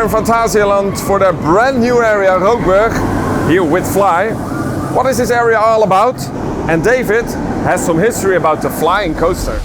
in Phantasialand for their brand new area Rookburgh, here with F.L.Y. What is this area all about? And David has some history about the flying coaster.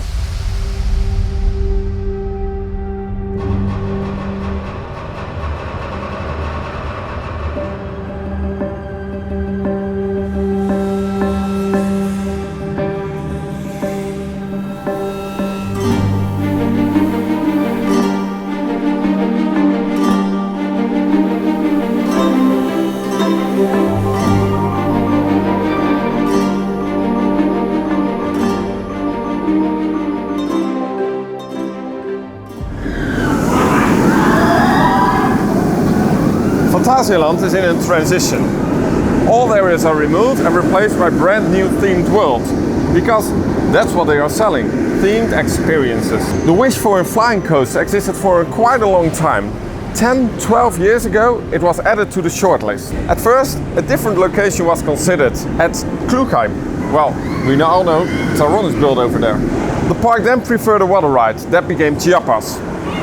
Phantasialand is in a transition. All areas are removed and replaced by brand new themed worlds, because that's what they are selling, themed experiences. The wish for a flying coaster existed for quite a long time. 10-12 years ago it was added to the shortlist. At first a different location was considered, at Klugheim. Well, we all know Taron is built over there. The park then preferred a water ride, that became Chiapas.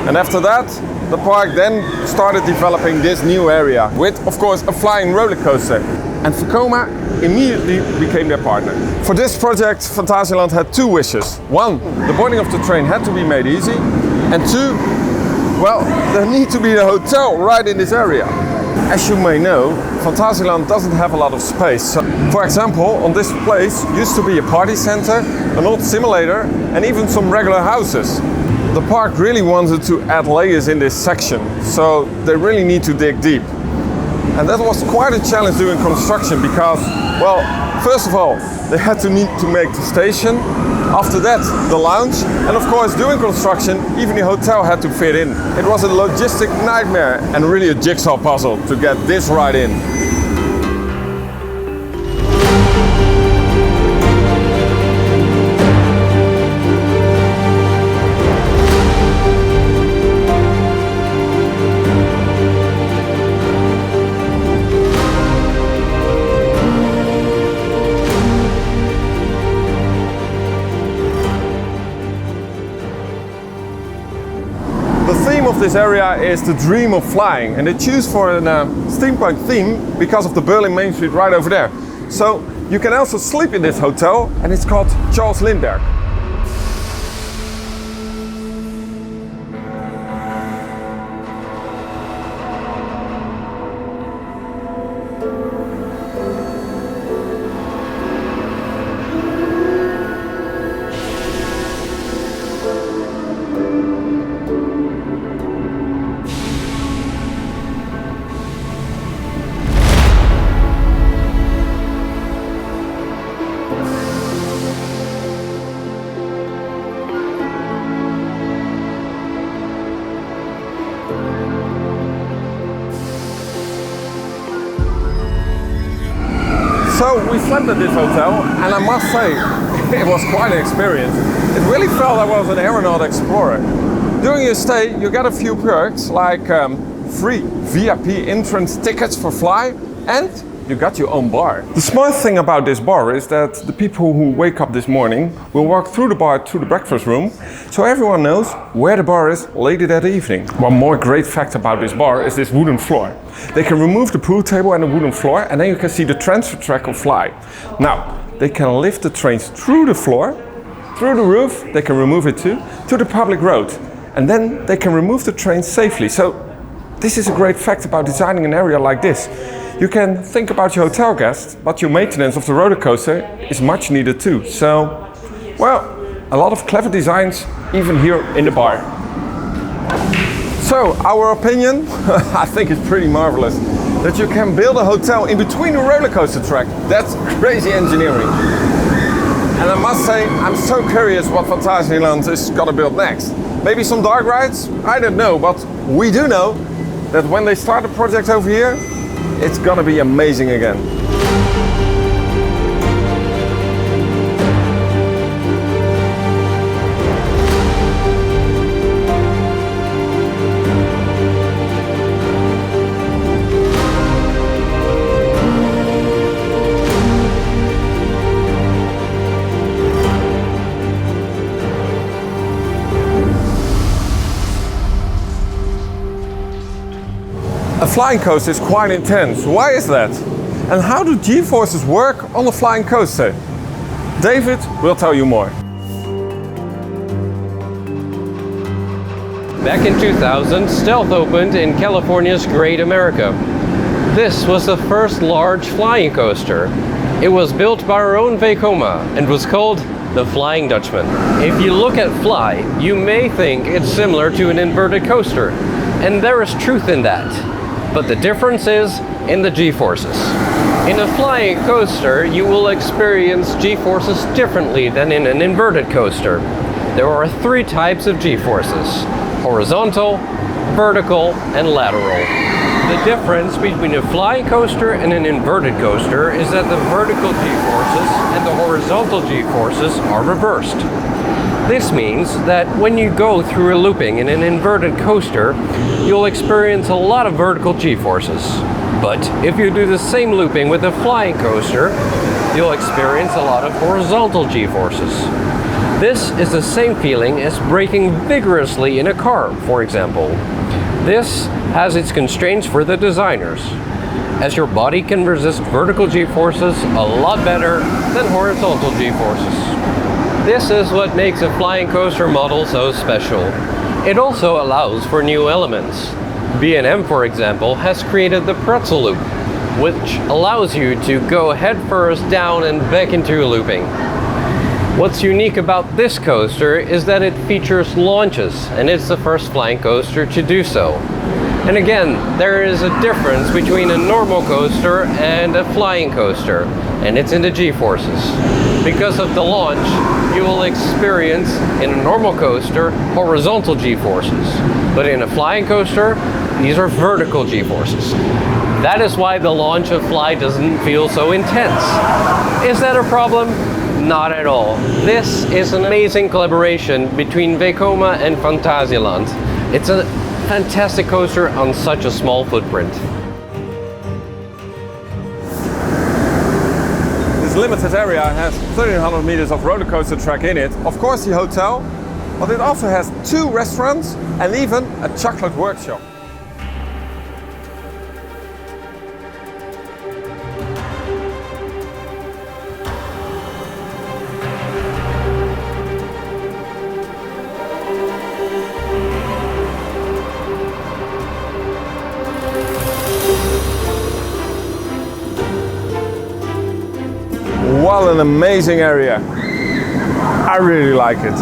And after that, the park then started developing this new area with, of course, a flying roller coaster. And Vekoma immediately became their partner. For this project, Phantasialand had two wishes. One, the boarding of the train had to be made easy. And two, well, there needs to be a hotel right in this area. As you may know, Phantasialand doesn't have a lot of space. So, for example, on this place used to be a party center, an old simulator, and even some regular houses. The park really wanted to add layers in this section, so they really need to dig deep. And that was quite a challenge doing construction because, well, first of all, they had to need to make the station. After that, the lounge. And of course, doing construction, even the hotel had to fit in. It was a logistic nightmare and really a jigsaw puzzle to get this right in. The theme of this area is the dream of flying, and they choose for a steampunk theme because of the Berlin Main Street right over there. So you can also sleep in this hotel, and it's called Charles Lindbergh. So we slept at this hotel, and I must say, it was quite an experience. It really felt I was an aeronaut explorer. During your stay, you get a few perks, like free VIP entrance tickets for F.L.Y, and you got your own bar. The smart thing about this bar is that the people who wake up this morning will walk through the bar to the breakfast room, so everyone knows where the bar is later that evening. One more great fact about this bar is this wooden floor. They can remove the pool table and the wooden floor, and then you can see the transfer track of F.L.Y. Now, they can lift the trains through the floor, through the roof, they can remove it too, to the public road. And then they can remove the trains safely. So this is a great fact about designing an area like this. You can think about your hotel guests, but your maintenance of the roller coaster is much needed too. So, well, a lot of clever designs even here in the bar. So, our opinion, I think it's pretty marvelous that you can build a hotel in between a roller coaster track. That's crazy engineering. And I must say, I'm so curious what Phantasialand is gonna build next. Maybe some dark rides? I don't know, but we do know that when they start a project over here, it's gonna be amazing again. A flying coaster is quite intense. Why is that? And how do G-forces work on a flying coaster? David will tell you more. Back in 2000, Stealth opened in California's Great America. This was the first large flying coaster. It was built by our own Vekoma and was called the Flying Dutchman. If you look at F.L.Y, you may think it's similar to an inverted coaster, and there is truth in that. But the difference is in the G-forces. In a flying coaster, you will experience G-forces differently than in an inverted coaster. There are 3 types of G-forces: horizontal, vertical, and lateral. The difference between a flying coaster and an inverted coaster is that the vertical G-forces and the horizontal G-forces are reversed. This means that when you go through a looping in an inverted coaster, you'll experience a lot of vertical G-forces. But if you do the same looping with a flying coaster, you'll experience a lot of horizontal G-forces. This is the same feeling as braking vigorously in a car, for example. This has its constraints for the designers, as your body can resist vertical G-forces a lot better than horizontal G-forces. This is what makes a flying coaster model so special. It also allows for new elements. B&M, for example, has created the pretzel loop, which allows you to go headfirst down and back into a looping. What's unique about this coaster is that it features launches, and it's the first flying coaster to do so. And again, there is a difference between a normal coaster and a flying coaster, and it's in the G-forces. Because of the launch, you will experience in a normal coaster horizontal G-forces, but in a flying coaster, these are vertical G-forces. That is why the launch of F.L.Y doesn't feel so intense. Is that a problem? Not at all. This is an amazing collaboration between Vekoma and Phantasialand. It's a fantastic coaster on such a small footprint. This limited area has 1300 meters of roller coaster track in it. Of course the hotel, but it also has 2 restaurants and even a chocolate workshop. What an amazing area. I really like it.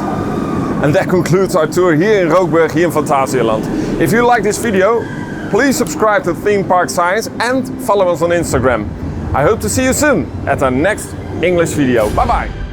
And that concludes our tour here in Rookburgh, here in Phantasialand. If you like this video, please subscribe to Theme Park Science and follow us on Instagram. I hope to see you soon at our next English video. Bye bye!